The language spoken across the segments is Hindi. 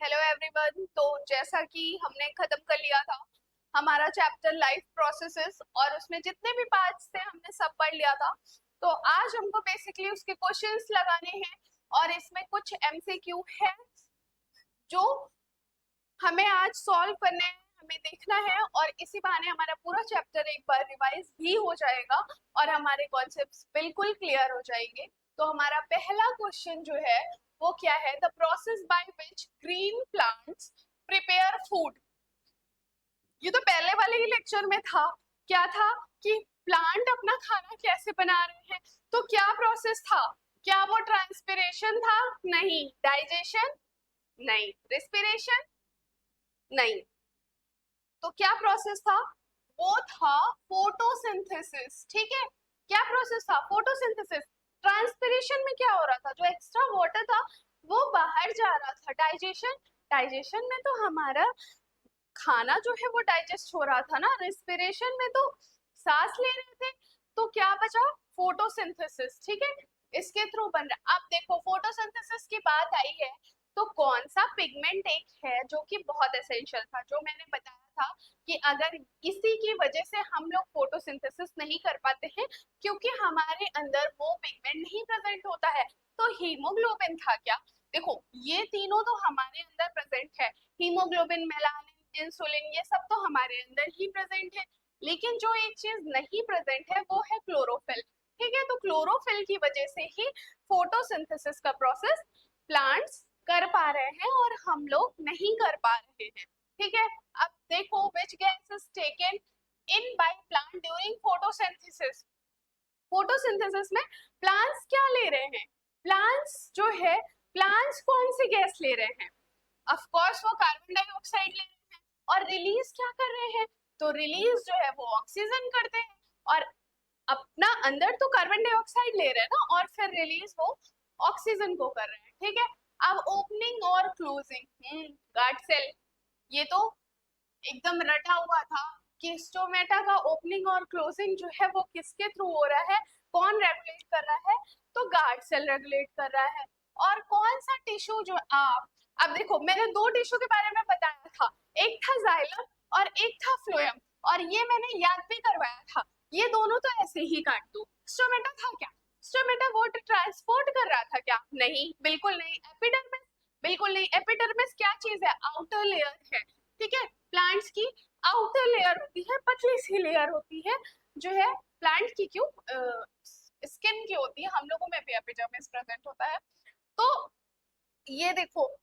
Hello everyone. तो जैसा कि हमने खत्म कर लिया था हमारा चैप्टर लाइफ प्रोसेसेस और उसमें जितने भी पार्ट्स थे हमने सब पढ़ लिया था। तो आज हमको बेसिकली उसके क्वेश्चंस लगाने हैं और इसमें कुछ एमसीक्यू है जो हमें आज सॉल्व करने हैं, हमें देखना है और इसी बहाने हमारा पूरा चैप्टर एक बार रिवाइज भी हो जाएगा और हमारे कॉन्सेप्ट्स बिल्कुल क्लियर हो जाएंगे। तो हमारा पहला क्वेश्चन जो है वो क्या है, the process by which green plants prepare food. ये तो पहले वाले ही लेक्चर में था। क्या था कि प्लांट अपना खाना कैसे बना रहे हैं। तो क्या प्रोसेस था? क्या वो ट्रांसपिरेशन था? नहीं। डाइजेशन? नहीं। रिस्पिरेशन? नहीं। तो क्या प्रोसेस था? वो था फोटोसिंथेसिस। ठीक है, क्या प्रोसेस था? फोटोसिंथेसिस। ट्रांसपिरेशन में क्या हो रहा था? जो एक्स्ट्रा वाटर था वो बाहर जा रहा था। डाइजेशन? डाइजेशन में तो हमारा खाना जो है वो डाइजेस्ट हो रहा था ना। रिस्पिरेशन में तो सांस ले रहे थे। तो क्या बचा? फोटोसिंथेसिस। ठीक है, इसके थ्रू बन रहा। अब देखो फोटोसिंथेसिस की बात आई है तो कौन सा पिगमेंट एक है जो कि बहुत एसेंशियल था, जो मैंने बताया था कि अगर इसी की वजह से हम लोग फोटोसिंथेसिस नहीं कर पाते हैं क्योंकि हमारे अंदर वो पिगमेंट नहीं प्रेजेंट होता है। तो हीमोग्लोबिन था क्या? देखो ये तीनों तो हमारे अंदर प्रेजेंट है। हीमोग्लोबिन, मेलानिन, इंसुलिन, ये सब तो हमारे अंदर ही प्रेजेंट है। लेकिन जो एक चीज नहीं प्रेजेंट है वो है क्लोरोफिल। ठीक है, तो क्लोरोफिल की वजह से ही फोटोसिंथेसिस का प्रोसेस प्लांट्स कर पा रहे हैं और हम लोग नहीं कर पा रहे हैं। ठीक है, अब देखो which gas is taken in by plant during photosynthesis. Photosynthesis में प्लांट्स क्या ले रहे हैं? प्लांट्स जो है, प्लांट्स कौन सी गैस ले रहे हैं? ऑफ कोर्स वो कार्बन डाइऑक्साइड ले रहे हैं। और रिलीज क्या कर रहे हैं? तो रिलीज जो है वो ऑक्सीजन करते हैं और अपना अंदर तो कार्बन डाइऑक्साइड ले रहे हैं ना और फिर रिलीज वो ऑक्सीजन को कर रहे हैं। ठीक है, अब ओपनिंग और क्लोजिंग, गार्ड सेल, ये तो एकदम रटा हुआ था कि स्टोमेटा का ओपनिंग और क्लोजिंग जो है वो किसके थ्रू हो रहा है, कौन रेगुलेट कर रहा है? तो गार्ड सेल रेगुलेट कर रहा है। और कौन सा टिश्यू जो आप, अब देखो मैंने दो टिश्यू के बारे में बताया था, एक था जाइलम और एक था फ्लोएम, और ये मैंने याद भी करवाया था। ये दोनों तो ऐसे ही काट दो। स्टोमेटा था क्या? स्टोमेटा वाटर ट्रांसपोर्ट कर रहा था क्या? नहीं, बिल्कुल नहीं। एपिडर्मिस? बिल्कुल नहीं। एपिडर्मिस क्या चीज है? आउटर लेयर है। ठीक है, प्लांट्स की आउटर लेयर होती है, पतली सी लेयर होती है जो है प्लांट की, क्यों स्किन की होती है। हम लोगों में भी एपिडर्मिस प्रेजेंट होता है। तो ये देखो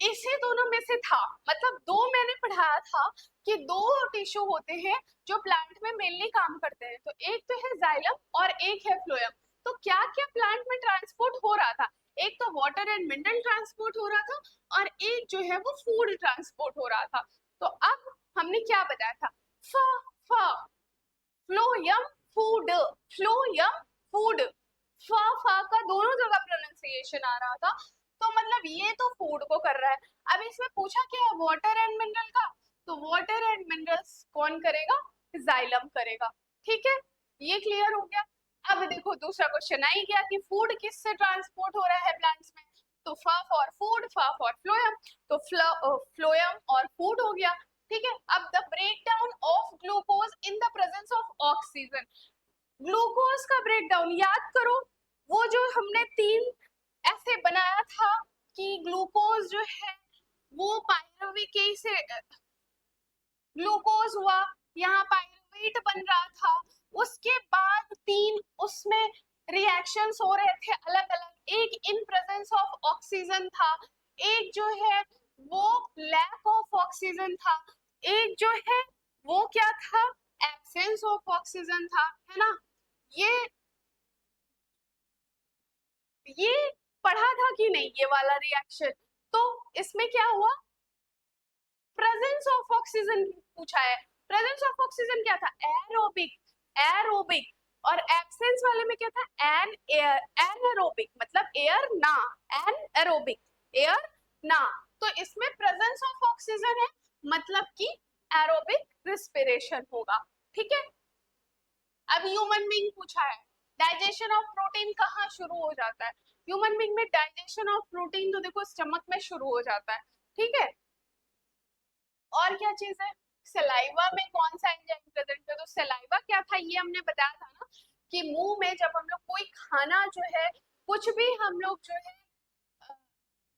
इसी दोनों में से था, मतलब दो मैंने पढ़ाया था कि दो टिश्यू होते हैं जो प्लांट में मेनली काम करते हैं। तो एक तो है जाइलम और एक है फ्लोएम। तो क्या क्या प्लांट में ट्रांसपोर्ट हो रहा था? एक तो वाटर एंड मिनरल ट्रांसपोर्ट हो रहा था और एक जो है वो फूड ट्रांसपोर्ट हो रहा था। तो अब हमने क्या बताया था? फ फ फ्लोयम फूड। Phloem food. फ का दोनों जगह प्रोनाउंसिएशन आ रहा था। तो मतलब ये तो फूड को कर रहा है। अब इसमें पूछा क्या है? वाटर एंड मिनरल का। तो वाटर एंड मिनरल्स कौन करेगा? जाइलम करेगा। ठीक है, ये क्लियर हो गया। अब देखो दूसरा क्वेश्चन आई गया कि फूड किससे ट्रांसपोर्ट हो रहा है प्लांट्स में। तो फ फॉर फूड, फ फॉर फ्लोयम। तो फ्लोयम और फूड हो गया। ठीक है, अब the breakdown of glucose in the presence of oxygen. Glucose का ब्रेकडाउन याद करो। वो जो हमने तीन ऐसे बनाया था कि ग्लूकोज जो है वो पायरुविक से ग्लूकोज हुआ, यहाँ पायरुवेट बन रहा था। उसके बाद तीन उसमें रिएक्शंस हो रहे थे अलग अलग। एक इन प्रेजेंस ऑफ ऑक्सीजन था, एक जो है वो लैक ऑफ ऑक्सीजन था, एक जो है वो क्या था? एब्सेंस ऑफ ऑक्सीजन था, है ना। ये ये पढ़ा था कि नहीं ये वाला रिएक्शन? तो इसमें क्या हुआ? प्रेजेंस ऑफ ऑक्सीजन पूछा है। प्रेजेंस ऑफ ऑक्सीजन क्या था? एरोबिक। एरोबिक। और एब्सेंस वाले में क्या था? एन एयर एनएरोबिक, मतलब एयर ना, एन एरोबिक, एयर ना। तो इसमें प्रेजेंस ऑफ ऑक्सीजन है, मतलब कि एरोबिक रिस्पिरेशन होगा। ठीक है, अब ह्यूमन बीइंग पूछा है, डाइजेशन ऑफ प्रोटीन कहाँ शुरू हो जाता है? ह्यूमन बीइंग में डाइजेशन ऑफ प्रोटीन तो देखो स्टमक में शुरू हो जाता है, ठीक है। और क्या चीज है, सलाइवा में कौन सा एंजाइम प्रेजेंट है, तो सलाइवा क्या था ये हमने बताया था ना कि मुंह में जब हम लोग कोई खाना जो है, कुछ भी हम लोग जो है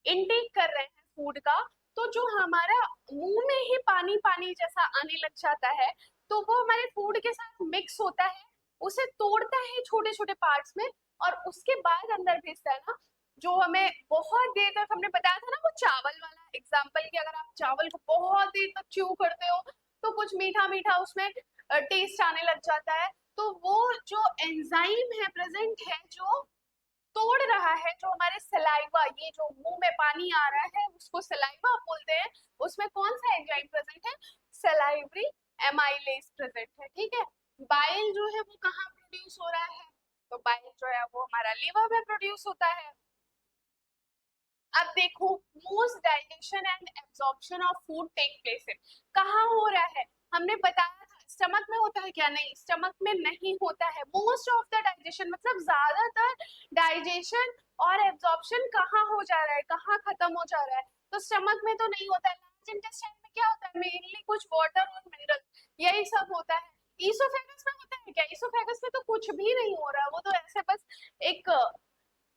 इनटेक कर रहे हैं फूड का, तो जो हमारा मुंह में ही पानी पानी जैसा आने लग जाता है, तो वो हमारे फूड के साथ मिक्स होता है, उसे तोड़ता है छोटे छोटे पार्ट्स में, और उसके बाद अंदर भेजता है ना। जो हमें बहुत देर तक, हमने बताया था ना वो चावल वाला एग्जाम्पल, कि अगर आप चावल को बहुत देर तक च्यू करते हो तो कुछ मीठा मीठा उसमें टेस्ट आने लग जाता है। तो वो जो एंजाइम है प्रेजेंट है, जो तोड़ रहा है, जो हमारे सलाइवा, ये जो मुंह में पानी आ रहा है उसको सलाइवा बोलते हैं, उसमें कौन सा एंजाइम प्रेजेंट है, सलाइवरी एमाइलेज प्रेजेंट है, ठीक है। बाइल जो है वो कहाँ प्रोड्यूस हो रहा है, तो बाइल जो है वो हमारा लीवर में प्रोड्यूस होता है। अब देखो, most digestion and absorption of food take place in, कहाँ हो रहा है, हमने बताया था स्टमक में होता है क्या, नहीं स्टमक में नहीं होता है। मोस्ट ऑफ द डाइजेशन मतलब ज्यादातर डाइजेशन और एब्जॉर्प्शन कहाँ हो जा रहा है, कहाँ खत्म हो जा रहा है, तो स्टमक में तो नहीं होता है। लार्ज इंटेस्टाइन में क्या होता है, मेनली कुछ वाटर और मिनरल यही सब होता है। ईसोफेगस में होता है क्या, ईसोफेगस में तो कुछ भी नहीं हो रहा, वो तो ऐसे बस एक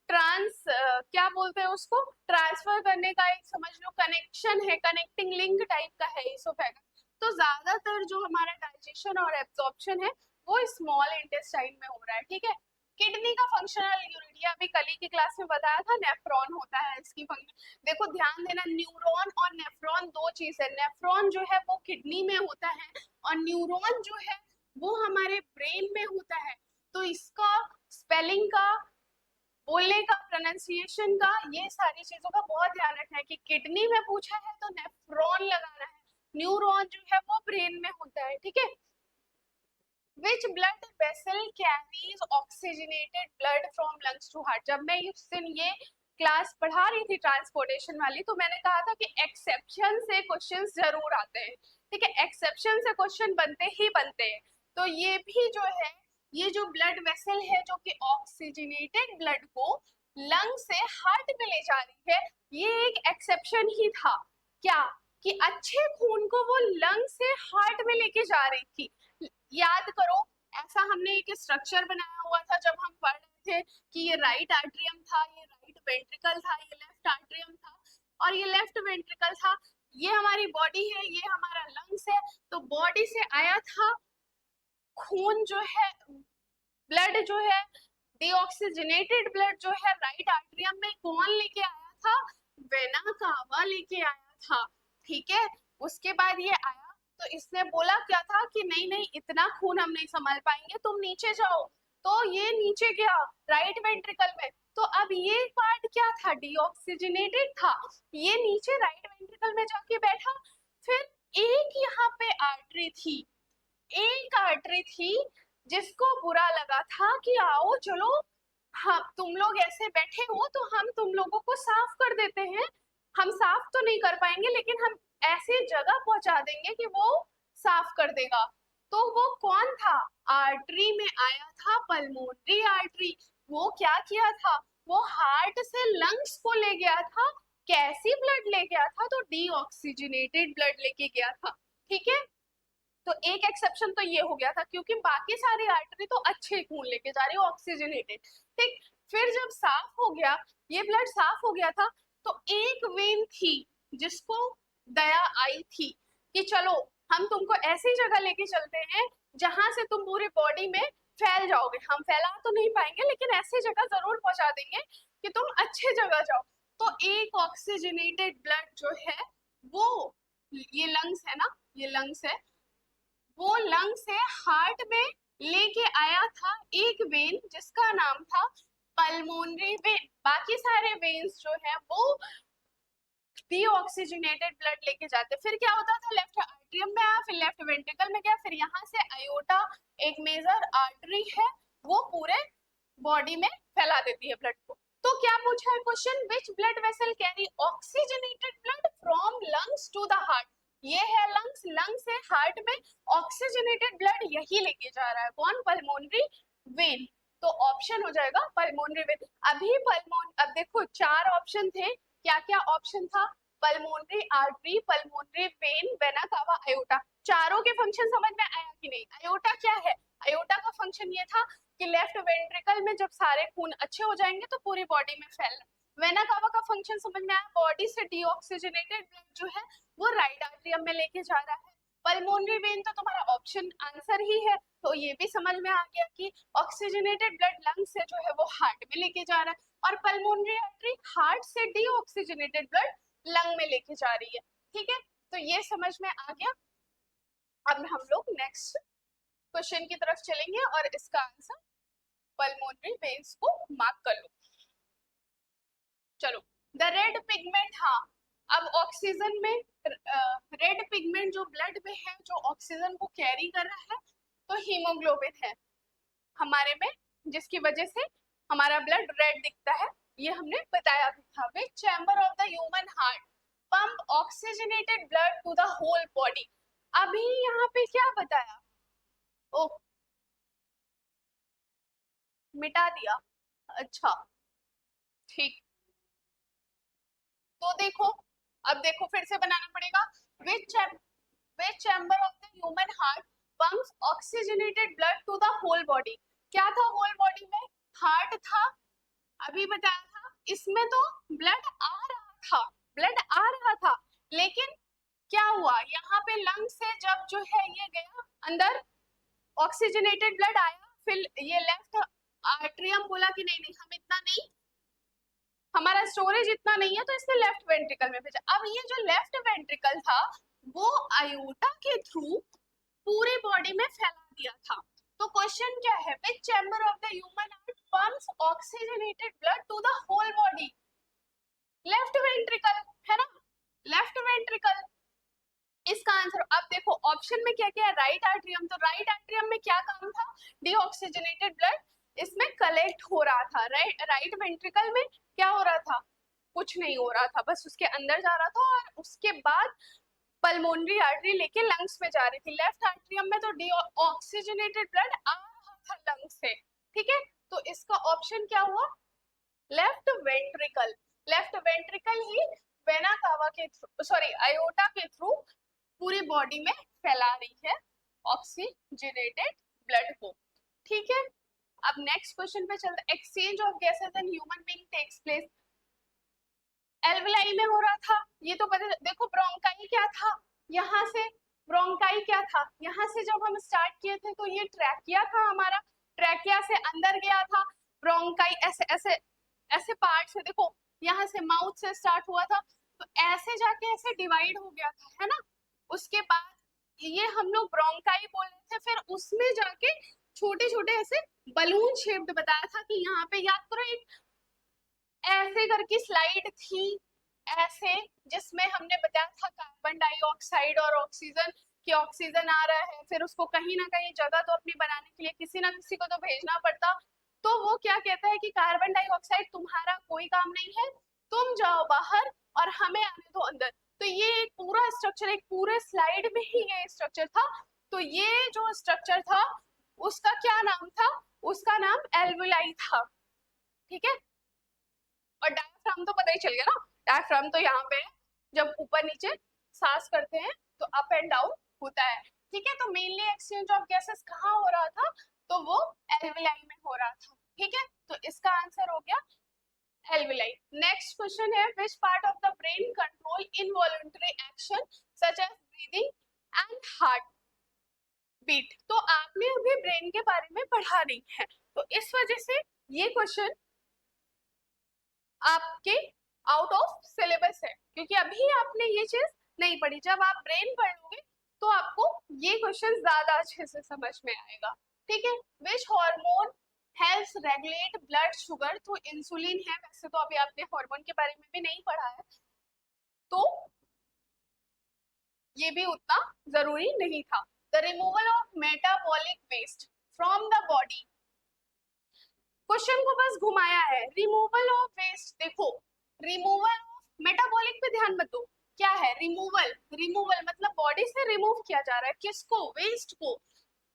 क्या बोलते हैं उसको, ट्रांसफर करने का एक समझ लो कनेक्शन है, कनेक्टिंग लिंक टाइप का है इसोफेगस। तो ज्यादातर जो हमारा डाइजेशन और एब्जॉर्प्शन है वो स्मॉल इंटेस्टाइन में हो रहा है, ठीक है। किडनी का फंक्शनल यूनिट, ये अभी कल ही की क्लास में बताया था, नेफ्रॉन होता है इसकी फंक्शन। देखो ध्यान देना, न्यूरॉन और नेफ्रॉन दो चीज है। नेफ्रॉन जो है वो किडनी में होता है, और न्यूरॉन जो है वो हमारे ब्रेन में होता है। तो इसका स्पेलिंग का, बोलने का, प्रोनाउंसिएशन का, ये सारी चीजों का बहुत ध्यान रखना है कि किडनी में पूछा है तो नेफ्रॉन लगाना है, न्यूरॉन जो है वो ब्रेन में होता है, ठीक है। Which blood vessel carries oxygenated blood from lungs to heart? जब मैं उस दिन ये क्लास पढ़ा रही थी ट्रांसपोर्टेशन वाली, तो मैंने कहा था कि एक्सेप्शन से क्वेश्चंस जरूर आते हैं, ठीक है, एक्सेप्शन से क्वेश्चन बनते ही बनते हैं। तो ये भी जो है, ये जो ब्लड वेसल है जो कि ऑक्सीजनेटेड ब्लड को लंग से हार्ट में ले जा रही है, ये एक एक्सेप्शन ही था। क्या, कि अच्छे खून को वो लंग से हार्ट में लेके जा रही थी। याद करो, ऐसा हमने एक स्ट्रक्चर बनाया हुआ था जब हम पढ़ रहे थे कि ये राइट आर्ट्रियम था, ये राइट वेंट्रिकल था, ये लेफ्ट आर्ट्रियम था, और ये लेफ्ट वेंट्रिकल था। ये हमारी बॉडी है, ये हमारा लंग्स है। तो बॉडी से आया था खून जो है, ब्लड जो है, डीऑक्सीजनेटेड ब्लड जो है राइट आर्ट्रियम में कौन लेके आया था, वेना कावा लेके आया था, ठीक है। उसके बाद ये आया, तो इसने बोला क्या था कि नहीं नहीं इतना खून हम नहीं संभाल पाएंगे, तुम नीचे जाओ। तो ये नीचे गया राइट वेंट्रिकल में। तो अब ये पार्ट क्या था, डीऑक्सीजनेटेड था, ये नीचे राइट वेंट्रिकल में जाके बैठा। फिर एक यहाँ पे आर्टरी थी, एक आर्टरी थी जिसको बुरा लगा था कि आओ चलो, हाँ तुम लोग ऐसे बैठे हो तो हम तुम लोगों को साफ कर देते हैं। हम साफ तो नहीं कर पाएंगे लेकिन हम ऐसी जगह पहुंचा देंगे कि वो साफ कर देगा। तो वो कौन था, आर्टरी में आया था पल्मोनरी आर्टरी। वो क्या किया था, वो हार्ट से लंग्स को ले गया था। कैसी ब्लड ले गया था, तो डीऑक्सीजनेटेड ब्लड लेके गया था, ठीक है। तो एक एक्सेप्शन तो ये हो गया था क्योंकि बाकी सारी आर्टरी तो अच्छे खून लेके जा रही है ऑक्सीजनेटेड, ठीक। फिर जब साफ हो गया, ये ब्लड साफ हो गया था, तो एक वेन थी जिसको दया आई थी कि चलो हम तुमको ऐसी जगह लेके चलते हैं जहां से तुम पूरी बॉडी में फैल जाओगे। हम फैला तो नहीं पाएंगे लेकिन ऐसी जगह जरूर पहुंचा देंगे कि तुम अच्छे जगह जाओ। तो एक ऑक्सीजनेटेड ब्लड जो है वो, ये लंग्स है ना, ये लंग्स है, वो लंग से हार्ट में लेके आया था एक वेन जिसका नाम था पल्मोनरी वेन। बाकी सारे वेन्स जो है वो डीऑक्सीजनेटेड ब्लड लेके जाते। फिर क्या होता था, लेफ्ट आर्टरियम में आया, फिर लेफ्ट वेंट्रिकल में गया, फिर यहाँ से आयोटा एक मेजर आर्टरी है, वो पूरे बॉडी में फैला देती है ब्लड को। तो क्या पूछा है question, which blood vessel carry oxygenated blood from lungs to the heart. ये है लंग्स, लंग से हार्ट में ऑक्सीजनेटेड ब्लड यही लेके जा रहा है कौन, पल्मोनरी वेन। तो ऑप्शन हो जाएगा पल्मोनरी वेन। अब देखो 4 ऑप्शन थे, क्या क्या ऑप्शन था? Pulmonary artery, pulmonary vein, vena cava, aorta. चारों के फंक्शन समझ में आया कि नहीं? अयोटा क्या है? अयोटा का फंक्शन ये था कि लेफ्ट वेंट्रिकल में जब सारे खून अच्छे हो जाएंगे तो पूरी बॉडी में फैलना। वेना कावा का फंक्शन समझ में आया, बॉडी से डीऑक्सीजनेटेड ब्लड जो है वो राइट आर्टरियम में लेके जा रहा है। पल्मोनरी वेन तो तुम्हारा ऑप्शन आंसर ही है, तो ये भी समझ में आ गया कि ऑक्सीजनेटेड ब्लड लंग से जो है वो हार्ट में लेके जा रहा है, और पल्मोनरी आर्टरी हार्ट से डीऑक्सीजनेटेड ब्लड लंग में लेके जा रही है। ठीक है, तो ये समझ में आ गया। अब हम लोग नेक्स्ट क्वेश्चन की तरफ चलेंगे और इसका आंसर पल्मोनरी वेन्स को मार्क कर लो। चलो, द रेड पिगमेंट, हाँ अब ऑक्सीजन में रेड पिगमेंट जो ब्लड में है, जो ऑक्सीजन को कैरी कर रहा है, तो हीमोग्लोबिन है हमारे में, जिसकी वजह से हमारा ब्लड रेड दिखता है, ये हमने बताया भी था। Which chamber of the human heart pump oxygenated blood to the whole body? अभी यहाँ पे क्या बताया? ओ, मिटा दिया, अच्छा ठीक। तो देखो, अब देखो फिर से बनाना पड़ेगा। Which chamber of the human heart pumps oxygenated blood to the whole body? क्या था होल बॉडी में? हार्ट था, अभी बताया था। इसमें तो ब्लड आ रहा था, ब्लड आ रहा था, लेकिन क्या हुआ यहाँ पे लंग से जब जो है ये गया अंदर, ऑक्सीजनेटेड ब्लड आया, फिर ये लेफ्ट आर्ट्रियम बोला कि नहीं नहीं हम इतना नहीं, हमारा स्टोरेज इतना नहीं है, तो इसने लेफ्ट वेंट्रिकल में भेजा। अब ये जो लेफ्ट वेंट्रिकल था वो आयोटा के थ्रू पूरी बॉडी में फैला दिया था। तो क्वेश्चन क्या है? Which chamber of the human heart pumps oxygenated blood to the whole body? Left ventricle है ना, लेफ्ट वेंट्रिकल इसका आंसर। अब देखो ऑप्शन में क्या क्या है? राइट आर्ट्रियम, तो राइट आर्ट्रियम में क्या काम था? डीऑक्सीजनेटेड ब्लड इसमें कलेक्ट हो रहा था। राइट वेंट्रिकल में क्या हो रहा था? कुछ नहीं हो रहा था, बस उसके अंदर जा रहा था, और उसके बाद पल्मोनरी आर्टरी लेके लंग्स में जा रही थी। लेफ्ट आर्ट्रियम में तो डीऑक्सीजनेटेड ब्लड आ रहा था लंग्स से। ठीक है, तो इसका ऑप्शन क्या हुआ? Left ventricle. लेफ्ट वेंट्रिकल ही वेना कावा के थ्रू, सॉरी अयोटा के थ्रू पूरी बॉडी में फैला रही है ऑक्सीजनेटेड ब्लड को। ठीक है, अब नेक्स्ट क्वेश्चन पे चलते हैं। Exchange of gases in human being takes place alveoli में हो रहा था, ये तो पता। देखो ब्रोंकाई क्या था, यहाँ से ब्रोंकाई क्या था, यहाँ से जब हम स्टार्ट किए थे तो ये ट्रैकिया था हमारा, ट्रैकिया से अंदर गया था ब्रोंकाई, ऐसे ऐसे ऐसे पार्ट से, देखो यहाँ से माउथ से स्टार्ट हुआ था, तो ऐसे जाके ऐसे डिवाइड हो गया था, है ना। उसके बाद ये हम लोग ब्रोंकाई बोल रहे थे, फिर उसमें जाके छोटे छोटे ऐसे बलून शेप्ड बताया था कि यहाँ पे याद करो एक ऐसे करके स्लाइड थी ऐसे, जिसमें हमने बताया था कार्बन डाइऑक्साइड और ऑक्सीजन, कि ऑक्सीजन आ रहा है, फिर उसको कहीं ना कहीं जगह तो अपनी बनाने के लिए किसी ना किसी को तो भेजना पड़ता। तो वो क्या कहता है कि कार्बन डाइऑक्साइड तुम्हारा कोई काम नहीं है, तुम जाओ बाहर और हमें आने दो अंदर। तो ये एक पूरा स्ट्रक्चर, एक पूरे स्लाइड में ही ये स्ट्रक्चर था। तो ये जो स्ट्रक्चर था उसका क्या नाम था? उसका नाम एल्वुलाई था। ठीक है, और डायफ्राम तो पता ही चल गया ना, डायफ्राम तो यहाँ पे है, जब ऊपर नीचे सांस करते हैं तो अप एंड डाउन होता है। ठीक है, तो मेनली एक्सचेंज ऑफ गैसेस कहाँ हो रहा था? तो वो एल्वेलाई में हो रहा था। ठीक है, तो इसका आंसर हो गया एल्वेलाई। नेक्स्ट क्वेश्चन है, which part of the brain control involuntary action such as breathing and heartbeat? तो आपने अभी ब्रेन के बारे में पढ़ा नहीं है, तो इस वजह से ये क्वेश्चन आपके आउट ऑफ सिलेबस है, क्योंकि अभी आपने ये चीज नहीं पढ़ी। जब आप ब्रेन पढ़ लोगे तो आपको ये क्वेश्चन ज्यादा अच्छे से समझ में आएगा। ठीक है, which hormone helps regulate blood sugar? तो इंसुलिन है, वैसे तो अभी आपने हार्मोन के बारे में भी नहीं पढ़ा है, तो ये भी उतना जरूरी नहीं था। The removal of metabolic waste from the body, question को बस घुमाया है। रिमूवल ऑफ वेस्ट, देखो रिमूवल ऑफ मेटाबॉलिक पे ध्यान मत दो, क्या है रिमूवल? रिमूवल मतलब बॉडी से रिमूव किया जा रहा है, किसको? वेस्ट को।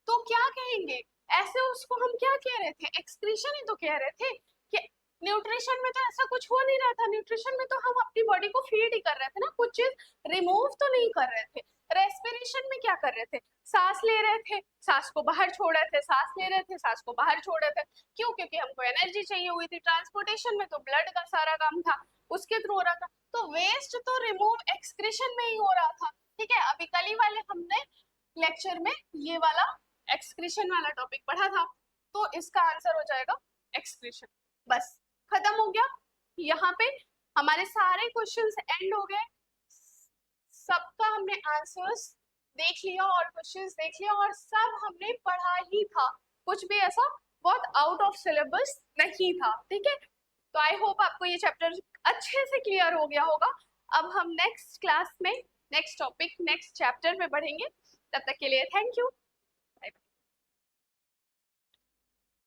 तो क्या कहेंगे? ऐसे उसको हम क्या कह रहे थे, एक्सक्रीशन ही तो कह रहे थे कि न्यूट्रिशन में तो ऐसा कुछ हो नहीं रहा था, न्यूट्रिशन में तो हम अपनी बॉडी को फीड ही कर रहे थे ना, कुछ चीज रिमूव तो नहीं कर रहे थे। रेस्पिरेशन में क्या कर रहे थे, सांस ले रहे थे, सांस को बाहर छोड़ रहे थे, सांस ले रहे थे, सांस को बाहर छोड़ रहे थे। क्यों? क्योंकि हमको एनर्जी चाहिए हुई थी। ट्रांसपोर्टेशन में तो ब्लड का सारा काम था, उसके थ्रू हो रहा था। तो वेस्ट तो रिमूव एक्सक्रीशन में ही हो रहा था। ठीक है, अभी कल ही वाले हमने लेक्चर में ये वाला एक्सक्रीशन वाला टॉपिक पढ़ा था, तो इसका आंसर हो जाएगा एक्सक्रीशन। बस खत्म हो गया। यहाँ पे हमारे सारे क्वेश्चंस एंड हो गए, सबका हमने आंसर्स देख लिया और क्वेश्चंस देख लिया और सब हमने पढ़ा ही था, कुछ भी ऐसा बहुत आउट ऑफ सिलेबस नहीं था। ठीक है, तो आई होप आपको ये चैप्टर अच्छे से क्लियर हो गया होगा। अब हम नेक्स्ट क्लास में नेक्स्ट टॉपिक नेक्स्ट चैप्टर में बढ़ेंगे। तब तक के लिए थैंक यू।